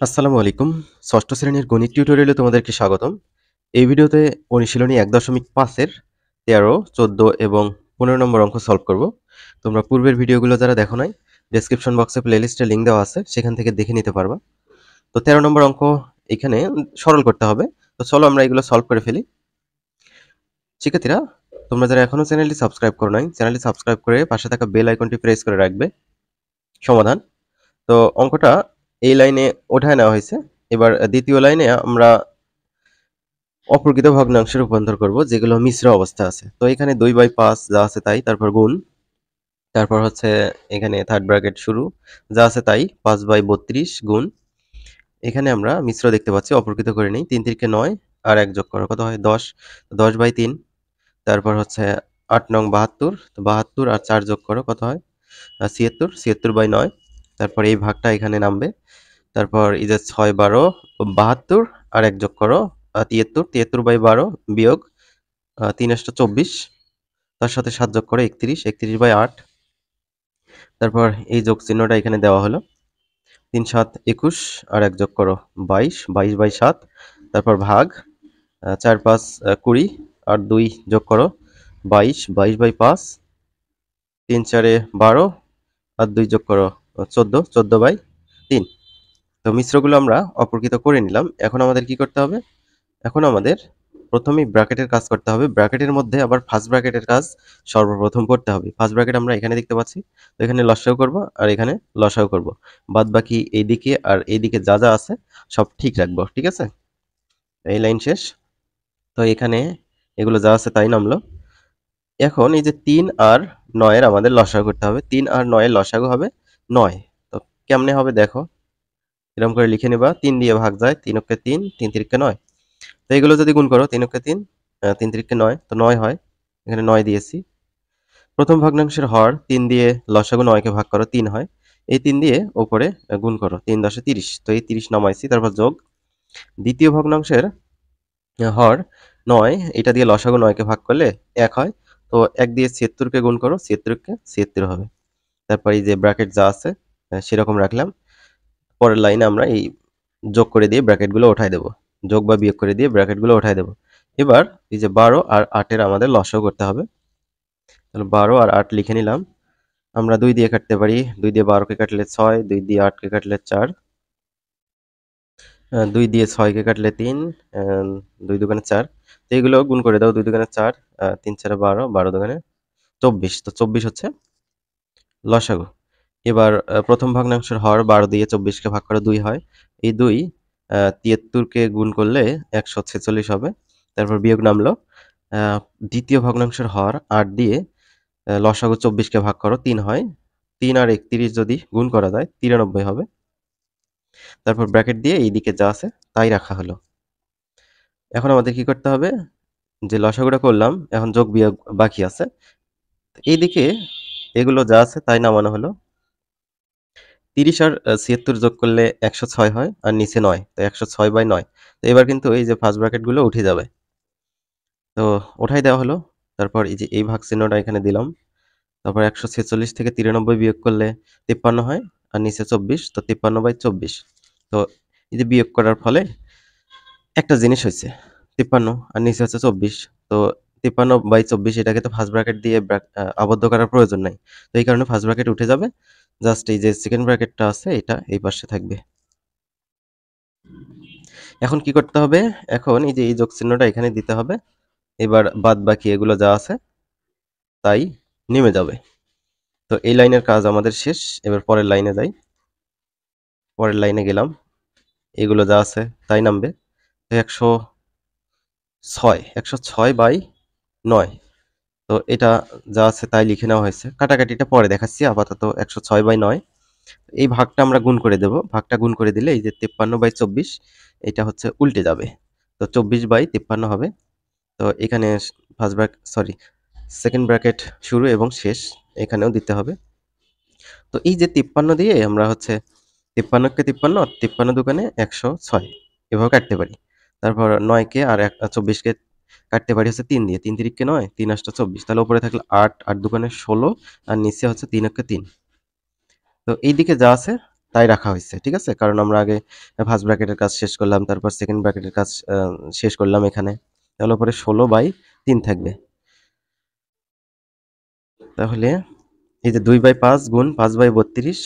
আসসালামু আলাইকুম। ষষ্ঠ শ্রেণীর গণিত টিউটোরিয়ালে তোমাদেরকে স্বাগতম। এই ভিডিওতে অনুশীলনী ১.৫ এর ১৩, ১৪ এবং ১৫ নম্বর অঙ্ক সলভ করব। তোমরা পূর্বের ভিডিওগুলো যারা দেখো নাই, ডেসক্রিপশন বক্সে প্লেলিস্টে লিঙ্ক দেওয়া আছে, সেখান থেকে দেখে নিতে পারবা। তো ১৩ নম্বর অঙ্ক এখানে সরল করতে হবে। তো চলো আমরা এগুলো সলভ করে ফেলি। শিক্ষার্থীরা, তোমরা যারা এখনো চ্যানেলটি সাবস্ক্রাইব করো নাই, চ্যানেলটি সাবস্ক্রাইব করে পাশে থাকা বেল আইকনটি প্রেস করে রাখবে। সমাধান। তো অঙ্কটা এই লাইনে ওঠায় নেওয়া হয়েছে। এবার দ্বিতীয় লাইনে আমরা অপ্রকৃত ভগ্নাংশে রূপান্তর করব, যেগুলো মিশ্র অবস্থা আছে। তো এখানে 2/5 যা আছে তাই, তারপর গুণ, তারপর হচ্ছে এখানে থার্ড ব্র্যাকেট শুরু, যা আছে তাই, 5/32 গুণ। এখানে আমরা মিশ্র দেখতে পাচ্ছি, অপ্রকৃত করে নেই। 3 তিরিকে 9 আর 1 যোগ করো, কত হয়? 10। 10/3। তারপর হচ্ছে 8 নং 72, তো 72 আর 4 যোগ করো, কত হয়? 76। 76/9। তারপর এই ভাগটা এখানে নামবে। তারপর এই যে 6, 12, 72 আর 1 যোগ করো, 73। 73/12 বিয়োগ 3 × 24, তার সাথে 7 যোগ করে 31। 31/8। তারপর এই যোগ চিহ্নটা এখানে দেওয়া হলো। 3 7 21 আর 1 যোগ করো, 22। 22/7। তারপর ভাগ 4 5 20 আর 2 যোগ করো, 22। 22/5। 3 4 12 আর 2 যোগ করো, 14। 14/3। তো মিশ্রগুলো আমরা অপ্রকৃত করে নিলাম। এখন আমাদের কি করতে হবে? এখন আমাদের প্রথমেই ব্র্যাকেটের কাজ করতে হবে। ব্র্যাকেটের মধ্যে আবার ফার্স্ট ব্র্যাকেটের কাজ সর্বপ্রথম করতে হবে। ফার্স্ট ব্র্যাকেট আমরা এখানে দেখতে পাচ্ছি। তো এখানে লসাগু করব আর এখানে লসাগু করব। বাদবাকি এইদিকে আর এইদিকে যা যা আছে সব ঠিক রাখবো। ঠিক আছে? এই লাইন শেষ। তো এখানে এগুলো যা আছে তাই নামলো। এখন এই যে 3 আর 9 এর আমাদের লসাগু করতে হবে। 3 আর 9 এর লসাগু হবে 9। তো কেমনে হবে দেখো। এরকম করে লিখে নিবা। 3 দিয়ে ভাগ যায়, 3 × 3, 3 তিরিকে 9। তো এগুলো যদি গুণ করো, 3 × 3, 3 তিরিকে 9, তো 9 হয়। এখানে 9 দিয়েছি। প্রথম ভগ্নাংশের হর 3 দিয়ে লসাগু 9 কে ভাগ করো, 3 হয়। এই 3 দিয়ে উপরে গুণ করো, 3 × 10 = 30। তো এই 30 নামাইছি, তারপর যোগ। দ্বিতীয় ভগ্নাংশের হর 9, এটা দিয়ে লসাগু 9 কে ভাগ করলে 1 হয়। তো 1 দিয়ে 76 কে গুণ করো, 76 কে 76 হবে। তারপর এই যে ব্র্যাকেট যা আছে সেরকম রাখলাম। পরের লাইনে আমরা এই যোগ করে দিয়ে ব্র্যাকেটগুলো উঠায় দেব। যোগ বা বিয়োগ করে দিয়ে ব্র্যাকেটগুলো উঠায় দেব। এবার এই যে 12 আর 8 এর আমাদের লসাগু করতে হবে। তাহলে 12 আর 8 লিখে নিলাম। আমরা 2 দিয়ে কাটতে পারি। 2 দিয়ে 12 কে কাটলে 6, 2 দিয়ে 8 কে কাটলে 4, 2 দিয়ে 6 কে কাটলে 3, 2 দুগুণে 4। তো এগুলো গুণ করে দাও। 2 দুগুণে 4, 3 4 12, 12 দুগুণে 24। তো 24 হচ্ছে লসাগু। এবার প্রথম ভগ্নাংশের হর 12 দিয়ে 24 কে ভাগ করে 2 হয়। এই 2 73 কে গুণ করলে 146 হবে। তারপর বিয়োগ নামলো। আ দ্বিতীয় ভগ্নাংশের হর 8 দিয়ে লসাগু 24 কে ভাগ করো, 3 হয়। 3 আর 31 যদি গুণ করা যায়, 93 হবে। তারপর ব্র্যাকেট দিয়ে এইদিকে যা আছে তাই রাখা হলো। এখন আমাদের কি করতে হবে? যে লসাগুটা করলাম, এখন যোগ বিয়োগ বাকি আছে। এইদিকে এগুলো যা আছে তাই নামানো হলো। 30 আর 76 যোগ করলে 106 হয়, আর নিচে 9, তো 106/9। তো এবার কিন্তু এই যে ফার্স্ট ব্র্যাকেটগুলো উঠে যাবে। তো উঠাই দেওয়া হলো। তারপর এই যে এই ভাগ চিহ্নটা এখানে দিলাম। তারপর 146 থেকে 93 বিয়োগ করলে 53 হয়, আর নিচে 24, তো 53/24। তো এই যে বিয়োগ করার ফলে একটা জিনিস হয়েছে, 53 আর নিচে হচ্ছে 24। তো 53/24 এটাকে তো ফার্স্ট ব্র্যাকেট দিয়ে আবদ্ধ করার প্রয়োজন নাই। তো এই কারণে ফার্স্ট ব্র্যাকেট উঠে যাবে। জাস্ট এই যে সেকেন্ড ব্র্যাকেটটা আছে এটা এই পাশে থাকবে। এখন কি করতে হবে? এখন এই যে এই যোগ চিহ্নটা এখানে দিতে হবে। এবার বাদ বাকি এগুলো যা আছে তাই নেমে যাবে। তো এই লাইনের কাজ আমাদের শেষ। এবার পরের লাইনে যাই। পরের লাইনে গেলাম। এগুলো যা আছে তাই নামবে। 106, 106/9। তো এটা যা আছে তাই লিখে নেওয়া হয়েছে। কাটাকাটিটা পরে দেখাচ্ছি। আপাতত 106/9। এই ভাগটা আমরা গুণ করে দেব। ভাগটা গুণ করে দিলে এই যে 53/24 এটা হচ্ছে উল্টে যাবে। তো 24/53 হবে। তো এখানে সেকেন্ড ব্র্যাকেট শুরু এবং শেষ এখানেও দিতে হবে। তো এই যে 53 দিয়ে আমরা হচ্ছে 53 কে 53, 53 দুগুণে 106 এভাবে কাটতে পারি। তারপর 9 কে আর 24 কে কাটতে পারি হচ্ছে 3 দিয়ে। 3 তিরিকে 9, 3 8 24। তাহলে উপরে থাকলো 8, 8 দুগুণে 16, আর নিচে হচ্ছে 3 একে 3। তো এইদিকে যা আছে তাই রাখা হয়েছে, ঠিক আছে? কারণ আমরা আগে ফার্স্ট ব্র্যাকেটের কাজ শেষ করলাম, তারপর সেকেন্ড ব্র্যাকেটের কাজ শেষ করলাম এখানে। তাহলে পরে 16/3 থাকবে। তাহলে এই যে 2/5 গুণ 5/32,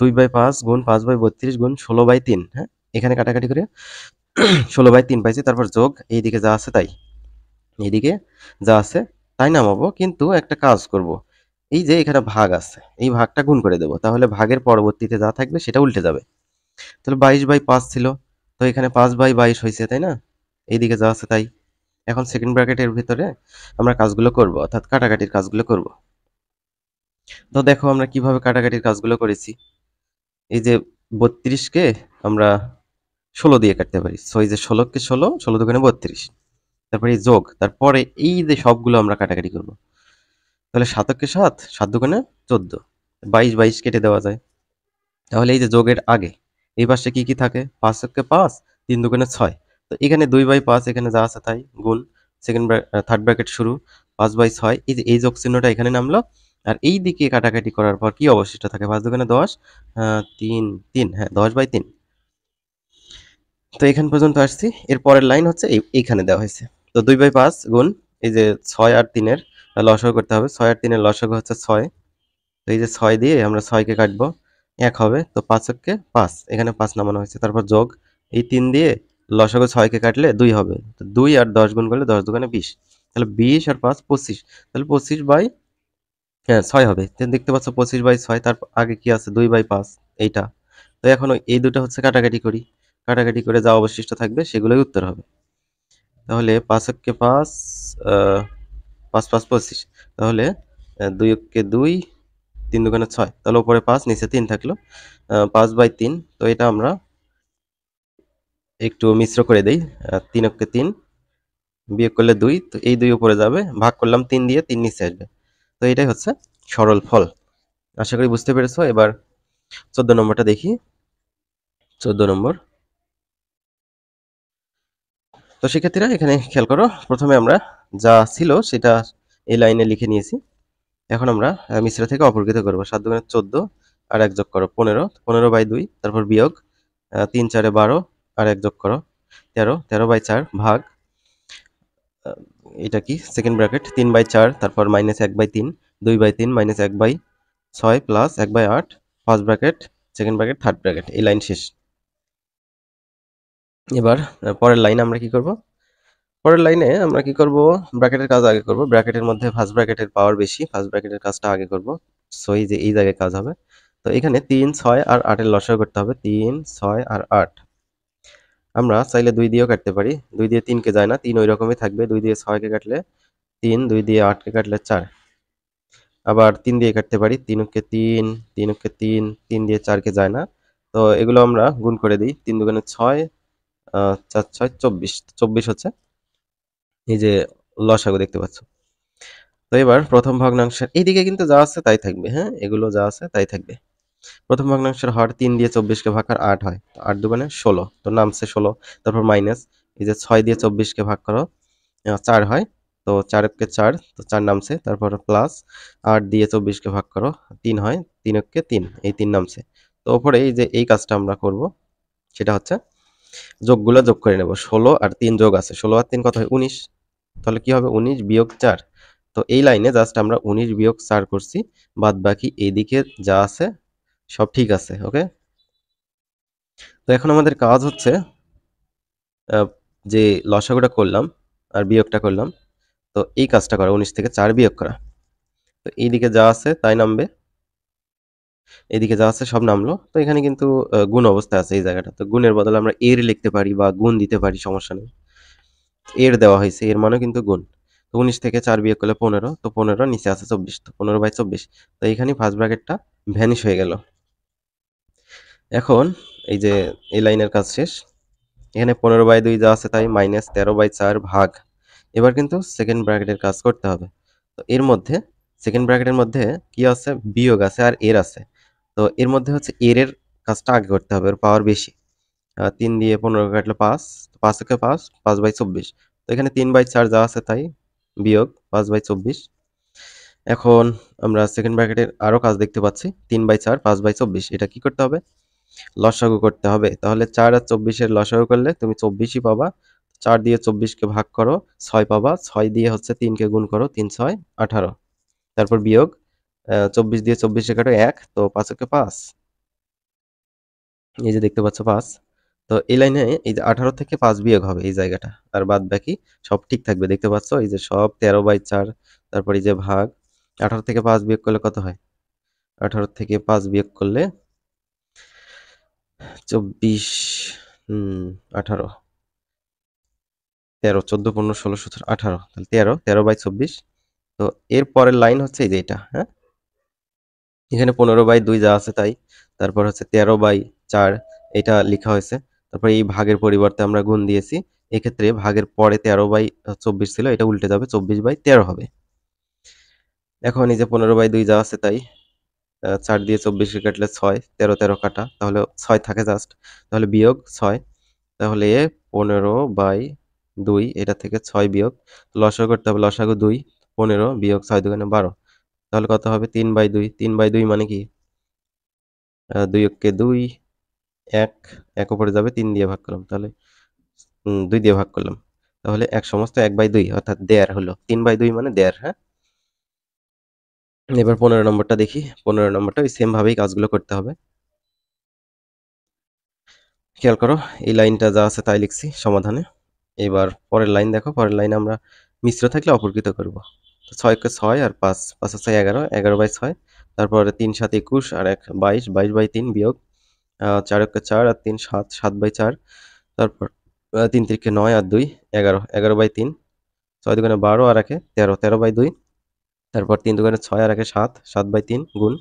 2/5 গুণ 5/32 গুণ 16/3, হ্যাঁ? এখানে কাটাকাটি করে 16/3 পাইছি, তারপর যোগ এইদিকে যা আছে তাই। এইদিকে যা আছে তাই নামাবো, কিন্তু একটা কাজ করব। এই যে এখানে ভাগ আছে, এই ভাগটা গুণ করে দেব। তাহলে ভাগের পরবর্তীতে যা থাকবে সেটা উল্টে যাবে। তাহলে 22/5 ছিল, তো এখানে 5/22 হয়েছে, তাই না? এইদিকে যা আছে তাই। এখন সেকেন্ড ব্র্যাকেটের ভিতরে আমরা কাজগুলো করব, অর্থাৎ কাটাকাটির কাজগুলো করব। তো দেখো আমরা কিভাবে কাটাকাটির কাজগুলো করেছি। এই যে 32কে আমরা 16 দিয়ে কাটতে পারি। সো এই যে 16কে 16, 16 দুগুণে 32। তারপরে এই যোগ, তারপরে এই যে সবগুলো আমরা কাটাকাটি করব। তাহলে 7কে 7, 7 দুগুণে 14, 22 কেটে দেওয়া যায়। তাহলে এই যে যোগের আগে এই পাশে কি কি থাকে? 5 5, 3 দুগুণে 6। তো এখানে 2/5, এখানে যা আছে তাই গুণ, থার্ড ব্র্যাকেট শুরু, 5/6। এই যে এই যোগ চিহ্নটা এখানে নামলো, আর এই দিকে কাটাকাটি করার পর কি অবশিষ্ট থাকে? 5 দুগুণে 10, 3 3, হ্যাঁ 10/3। তো এখান পর্যন্ত আসছি। এর পরের লাইন হচ্ছে এইখানে দেওয়া হয়েছে। তো 2/5 গুণ এই যে 6 আর 3 এর লসাগু করতে হবে। 6 আর 3 এর লসাগু হচ্ছে 6। তো এই যে 6 দিয়ে আমরা 6 কে কাটবো, 1 হবে। তো 5 5, এখানে 5 নামানো হয়েছে। তারপর যোগ, এই 3 দিয়ে লসাগু 6 কে কাটলে 2 হবে। তো 2 আর 10 গুণ করলে 10 দুগুণে 20। তাহলে 20 আর 5 25। তাহলে 6 হবে। তো দেখতে পাচ্ছ 25/6, তার আগে কি আছে? 2/5, এইটা। তো এখন এই দুটো হচ্ছে কাটাকাটি করি। কাটাকাটি করে যা অবশিষ্ট থাকবে সেগুলোই উত্তর হবে। তাহলে 5 আহ 5 5 25। তাহলে 2 3 দুগুণে 6। তাহলে উপরে 5, নিচে 3 থাকলো। 5/3। তো এটা আমরা একটু মিশ্র করে দেই। 3 3, বিয়োগ করলে 2, তো এই 2 উপরে যাবে। ভাগ করলাম 3 দিয়ে, 3 নিচে আসবে। তো এটাই হচ্ছে সরল ফল। আশা করি বুঝতে পেরেছো। এবার 14 নম্বরটা দেখি। 14 নম্বর। তো শিক্ষার্থীরা এখানে খেয়াল করো, প্রথমে আমরা যা ছিল সেটা এই লাইনে লিখে নিয়েছি। এখন আমরা মিশ্র থেকে অপরকৃত করবো। 7 দুগুণে 14, আর 1 যোগ করো 15, 15/2, তারপর বিয়োগ 3 4 12, আর 1 যোগ করো 13, 13/4 ভাগ এটা কি সেকেন্ড ব্র্যাকেট 3/4, তারপর minus 1/3, 2/3 minus 1/6 plus 1/8, first bracket, second bracket, third bracket. এই লাইন শেষ। এবার পরের লাইনে আমরা কি করব? পরের লাইনে আমরা কি করব? ব্র্যাকেটের কাজ আগে করব। ব্র্যাকেটের মধ্যে ফার্স্ট ব্র্যাকেটের পাওয়ার বেশি, ফার্স্ট ব্র্যাকেটের কাজটা আগে করব। সো এই যে এই জায়গায় কাজ হবে। তো এখানে 3 6 আর 8 এর লসাগু করতে হবে। 3 6 আর 8। আমরা চাইলে 2 দিয়েও কাটতে পারি। 2 দিয়ে 3 কে যায় না, 3 ওই রকমই থাকবে। 2 দিয়ে 6 কে কাটলে 3, 2 দিয়ে 8 কে কাটলে 4। আবার 3 দিয়ে কাটতে পারি। 3 কে 3, 3 কে 3, 3 দিয়ে 4 কে যায় না। তো এগুলো আমরা গুণ করে দিই। 3 দুগুণে 6, 4 6 24। 24 হচ্ছে এই যে লসাগু দেখতে পাচ্ছ। তো এবার প্রথম ভগ্নাংশের এইদিকে কিন্তু যা আছে তাই থাকবে, হ্যাঁ? এগুলো যা আছে তাই থাকবে। প্রথম ভগ্নাংশের হর 3 দিয়ে 24 কে ভাগ কর 8 হয়। তো 8 দুগুণে 16। তো নামছে 16। তারপর মাইনাস এই যে 6 দিয়ে 24 কে ভাগ করো, 4 হয়। তো 4 কে 4, তো 4 নামছে। তারপর প্লাস 8 দিয়ে 24 কে ভাগ করো, 3 হয়। 3 কে 3, এই 3 নামছে। তো উপরে এই যে এই কাজটা আমরা করব, সেটা হচ্ছে যোগগুলো যোগ করে নেব। 16 আর 3 যোগ আছে। 16 আর 3 কত হয়? 19। তাহলে কি হবে? 19 বিয়োগ 4। তো এই লাইনে জাস্ট আমরা 19 বিয়োগ 4 করছি। বাদ বাকি এইদিকে যা আছে সব ঠিক আছে। ওকে? তো এখন আমাদের কাজ হচ্ছে আহ, যে লসাগুটা করলাম আর বিয়োগটা করলাম, তো এই কাজটা করা, 19 থেকে 4 বিয়োগ করা। তো এইদিকে যা আছে তাই নামবে, এদিকে যা আছে সব নামলো। তো এখানে কিন্তু গুণ অবস্থায় আছে এই জায়গাটা। তো গুণের বদলে আমরা এর লিখতে পারি বা গুণ দিতে পারি, সমস্যা নেই। এর দেওয়া হয়েছে, এর মানে কিন্তু গুণ। তো 19 থেকে 4 বিয়োগ করলে 15, তো 15 নিচে আছে 24, তো 15/24। তো এইখানে ফার্স্ট ব্র্যাকেটটা ভ্যানিশ হয়ে গেল। এখন এই যে এই লাইনের কাজ শেষ। এখানে 15/2 যা আছে তাই, মাইনাস 13/4 ভাগ। এবার কিন্তু সেকেন্ড ব্র্যাকেটের কাজ করতে হবে। তো এর মধ্যে সেকেন্ড ব্র্যাকেটের মধ্যে কি আছে? বিয়োগ আছে আর এর আছে। তো এর মধ্যে হচ্ছে এর কাজটা আগে করতে হবে, ওর পাওয়ার বেশি। 3 দিয়ে 15 কাটলে 5, 5 একে 5, 5/24। তো এখানে 3/4 যা আছে তাই, বিয়োগ 5/24। এখন আমরা সেকেন্ড ব্র্যাকেটের আরো কাজ দেখতে পাচ্ছি। 3/4, 5/24। এটা কি করতে হবে? লসাগু করতে হবে। তাহলে 4 আর 24 এর লসাগু করলে তুমি 24ই পাবা। 4 দিয়ে 24 কে ভাগ করো, 6 পাবা। 6 দিয়ে হচ্ছে 3 কে গুণ করো, 3 6 18। তারপর বিয়োগ 24 দিয়ে 24 এ কাটো 1, তো 5 একে 5। এই যে দেখতে পাচ্ছ 5। তো এই লাইনে এই যে 18 থেকে 5 বিয়োগ হবে এই জায়গাটা। আর বাদ বাকি সব ঠিক থাকবে। দেখতে পাচ্ছ এই যে সব 13/4, তারপর এই যে ভাগ। 18 থেকে 5 বিয়োগ করলে কত হয়? 18 থেকে 5 বিয়োগ করলে 24, 18, 13, 14, 15, 16, 17, 18, তাহলে 13, 13/24। তো এর পরের লাইন হচ্ছে এই যে এটা, হ্যাঁ? এখানে 15/2 যা আছে তাই। তারপর হচ্ছে 13/4 এটা লিখা হয়েছে। তারপর এই ভাগের পরিবর্তে আমরা গুণ দিয়েছি। এক্ষেত্রে ভাগের পরে 13/24 ছিল, এটা উল্টে যাবে, 24/13 হবে। এখন এই যে 15/2 যা আছে তাই। 4 দিয়ে 24 কে কাটলে 6, 13, 13 কাটা, তাহলে 6 থাকে জাস্ট। তাহলে বিয়োগ 6, তাহলে 15/2 এটা থেকে 6 বিয়োগ। লসাগু করতে হবে, লসাগু 2, 15 বিয়োগ 6 দুগুণে 12। তাহলে কত হবে? 3/2। 3/2 মানে কি? 2 একে 2, 1, 1 উপরে যাবে, 3 দিয়ে ভাগ করলাম। তাহলে 2 দিয়ে ভাগ করলাম। তাহলে 1 সমস্ত 1/2 অর্থাৎ দেড় হলো। 3/2 মানে দেড়, হ্যাঁ? এবার 15 নম্বরটা দেখি। 15 নম্বরটা ওই সেম ভাবেই কাজগুলো করতে হবে। খেয়াল করো, এই লাইনটা যা আছে তাই লিখছি সমাধানে। এবার পরের লাইন দেখো, পরের লাইনে আমরা মিশ্র থাকলে অপরকৃত করব। তো 6 কে 6 আর 5, 5 আর 6 11, 11/6। তারপরে 3 7 21 আর 1 22, 22/3 বিয়োগ 4 একে 4 আর 3 7, 7/4। তারপর 3 3 কে 9 আর 2 11, 11/3। 6 দুগুণে 12 আর 1 13, 13/2। তারপর 3 দুগুণে 6 আর 1 7, 7/3 গুণ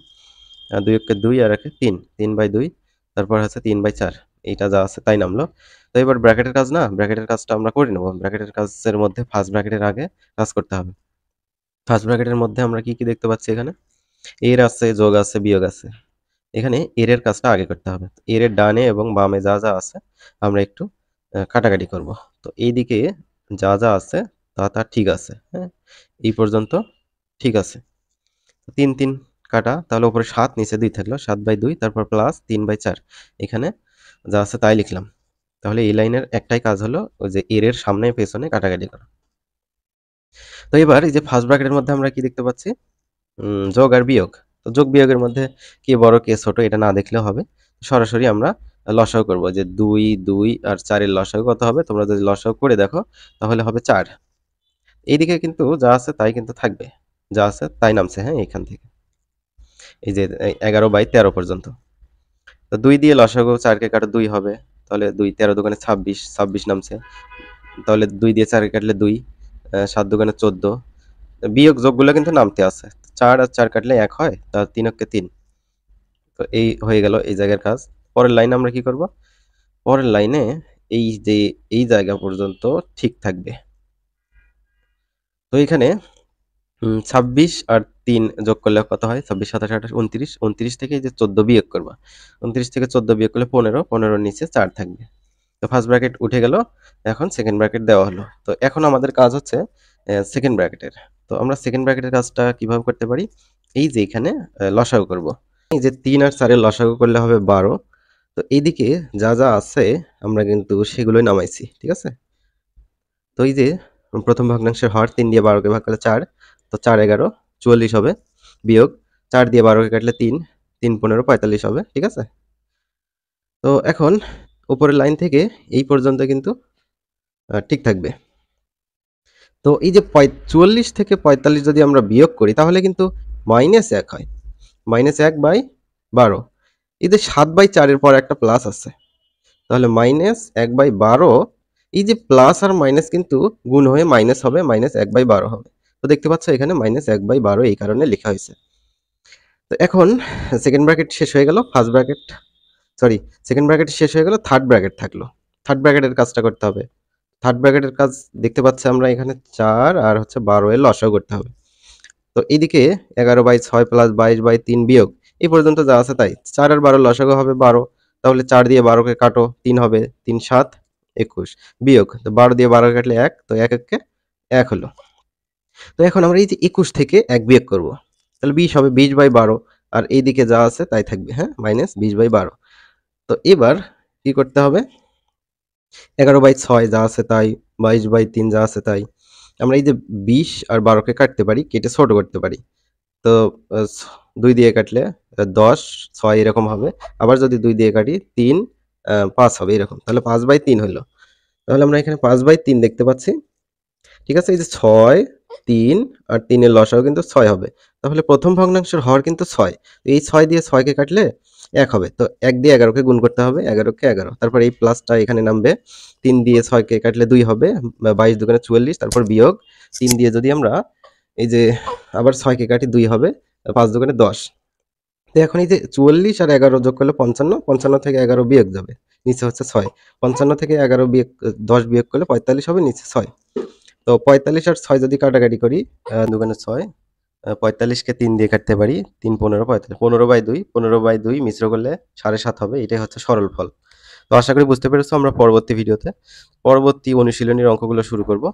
2 একে 2 আর 1 3, 3/2। তারপর হচ্ছে 3/4। এইটা যা আছে তাই নামলো। তো এবার ব্র্যাকেটের কাজ না, ব্র্যাকেটের কাজটা আমরা করে নেব। ব্র্যাকেটের কাজের মধ্যে ফার্স্ট ব্র্যাকেটের আগে কাজ করতে হবে। ফার্স্ট ব্র্যাকেটের মধ্যে আমরা কি কি দেখতে পাচ্ছি এখানে? এর আছে, যোগ আছে, বিয়োগ আছে। এখানে এর কাজটা আগে করতে হবে। এর ডানে এবং বামে যা যা আছে আমরা একটু কাটাকাটি করব। তো এইদিকে যা যা আছে তা ঠিক আছে, হ্যাঁ? এই পর্যন্ত ঠিক আছে। 3 3 কাটা, তাহলে উপরে 7 নিচে 2 থাকলো, 7/2। তারপর প্লাস 3/4। এখানে যা আছে তাই লিখলাম। তাহলে এই লাইনের একটাই কাজ হলো ওই যে এর সামনে পেছনে কাটাকাটি করা। তো এবার এই যে ফার্স্ট ব্র্যাকেটের মধ্যে আমরা কি দেখতে পাচ্ছি? যোগ আর বিয়োগ। তো যোগ বিয়োগের মধ্যে কে বড় কে ছোট এটা না দেখলেও হবে। সরাসরি আমরা লসাগু করব, যে 2 2 আর 4 এর লসাগু কত হবে? তোমরা যদি লসাগু করে দেখো তাহলে হবে 4। এইদিকে কিন্তু যা আছে তাই কিন্তু থাকবে। যা আছে তাই নামছে, হ্যাঁ, এখান থেকে। এই যে 11/13 পর্যন্ত। তো 2 দিয়ে লসাগু 4 কে কাটো 2 হবে। তাহলে 2 13 দুগুণে 26, 26 নামছে। তাহলে 2 দিয়ে 4 কে কাটলে 2, 7 দুগুণে 14। বিয়োগ যোগগুলো কিন্তু নামতে আছে। 4 আর 4 কাটলে 1 হয়, তার 3 একে 3। তো এই হয়ে গেল এই জায়গার কাজ। পরের লাইনে আমরা কি করব? পরের লাইনে এই যে এই জায়গা পর্যন্ত ঠিক থাকবে। তো এখানে 26 আর 3 যোগ করলে কত হয়? 26 27 28 29, 29 থেকে এই যে 14 বিয়োগ করবা। 29 থেকে 14 বিয়োগ করলে 15, 15 এর নিচে 4 থাকবে। তো ফার্স্ট ব্র্যাকেট উঠে গেল। এখন সেকেন্ড ব্র্যাকেট দেওয়া হলো। তো এখন আমাদের কাজ হচ্ছে সেকেন্ড ব্র্যাকেটের। তো আমরা সেকেন্ড ব্র্যাকেটের কাজটা কিভাবে করতে পারি? এই যে এখানে লসাগু করব। এই যে 3 আর 4 এর লসাগু করলে হবে 12। তো এইদিকে যা যা আছে আমরা কিন্তু সেগুলোই নামাইছি, ঠিক আছে? তো এই যে প্রথম ভগ্নাংশের হর 3 দিয়ে 12 কে ভাগ করলে 4, তো 4 11 44 হবে। বিয়োগ 4 দিয়ে 12 কে কাটলে 3, 3 15 45 হবে, ঠিক আছে? তো এখন উপরের লাইন থেকে এই পর্যন্ত কিন্তু ঠিক থাকবে। তো এই যে 44 থেকে 45 যদি আমরা বিয়োগ করি তাহলে কিন্তু -1 হয়। -1/12। এই যে 7/4 এর পর একটা প্লাস আছে। তাহলে -1/12, এই যে প্লাস আর মাইনাস কিন্তু গুণ হয়ে মাইনাস হবে, -1/12 হবে। তো দেখতে পাচ্ছ এখানে -1/12 এই কারণে লেখা হয়েছে। তো এখন সেকেন্ড ব্র্যাকেট শেষ হয়ে গেল, first bracket sorry second bracket শেষ হয়ে গেল, থার্ড ব্র্যাকেট থাকলো। থার্ড ব্র্যাকেটের কাজটা করতে হবে। থার্ড ব্র্যাকেটের কাজ দেখতে পাচ্ছি আমরা এখানে 4 আর হচ্ছে 12 এর লসাগু করতে হবে। তো এইদিকে 11/6 প্লাস 22/3 বিয়োগ এই পর্যন্ত যা আছে তাই। 4 আর 12 লসাগু হবে 12। তাহলে 4 দিয়ে 12 কে কাটো, 3 হবে, 3 7 21 বিয়োগ। তো 12 দিয়ে 12 কে কাটলে 1, তো 1 একে 1 হলো। তো এখন আমরা এই যে 21 থেকে 1 বিয়োগ করব। তাহলে 20 হবে, 20/12। আর এইদিকে যা আছে তাই থাকবে, হ্যাঁ, -20/12। তো এবার কি করতে হবে, 11/6 যা আছে তাই, 22/3 যা আছে তাই। আমরা এই যে 20 আর 12কে কাটতে পারি, কেটে ছোট করতে পারি। তো 2 দিয়ে কাটলে 10, 6 এরকম হবে। আবার যদি 2 দিয়ে কাটি 3, 5 হবে এরকম। তাহলে 5/3 হইলো। তাহলে আমরা এখানে 5/3 দেখতে পাচ্ছি। ঠিক আছে? এই যে 6, 3 আর 3 এর লসাগু কিন্তু 6 হবে। তাহলে প্রথম ভগ্নাংশের হর কিন্তু 6। এই 6 দিয়ে 6 কে কাটলে 1 হবে। তো 1 দিয়ে 11 কে গুণ করতে হবে, 11 কে 11। তারপর এই প্লাসটা এখানে নামবে। 3 দিয়ে 6 কে কাটলে 2 হবে, 22 দুগুণে 44, তারপর বিয়োগ 3 দিয়ে যদি আমরা এই যে আবার 6 কে কাটি 2 হবে, 5 দুগুণে 10। তো এখন এই যে 44 আর 11 যোগ করলে 55, 55 থেকে 11 বিয়োগ যাবে। নিচে হচ্ছে 6। 55 থেকে 11 বিয়োগ 10 বিয়োগ করলে 45 হবে, নিচে 6। তো 45 আর 6 যদি কাটাকাটি করি, দুগুণে 6, 45কে 3 দিয়ে কাটতে পারি, 3 15 45, 15/2, 15/2 মিশ্র করলে 7.5 হবে। এটাই হচ্ছে সরল ফল। তো আশা করি বুঝতে পেরেছো। আমরা পরবর্তী ভিডিওতে পরবর্তী অনুশীলনীর অঙ্কগুলো শুরু করব।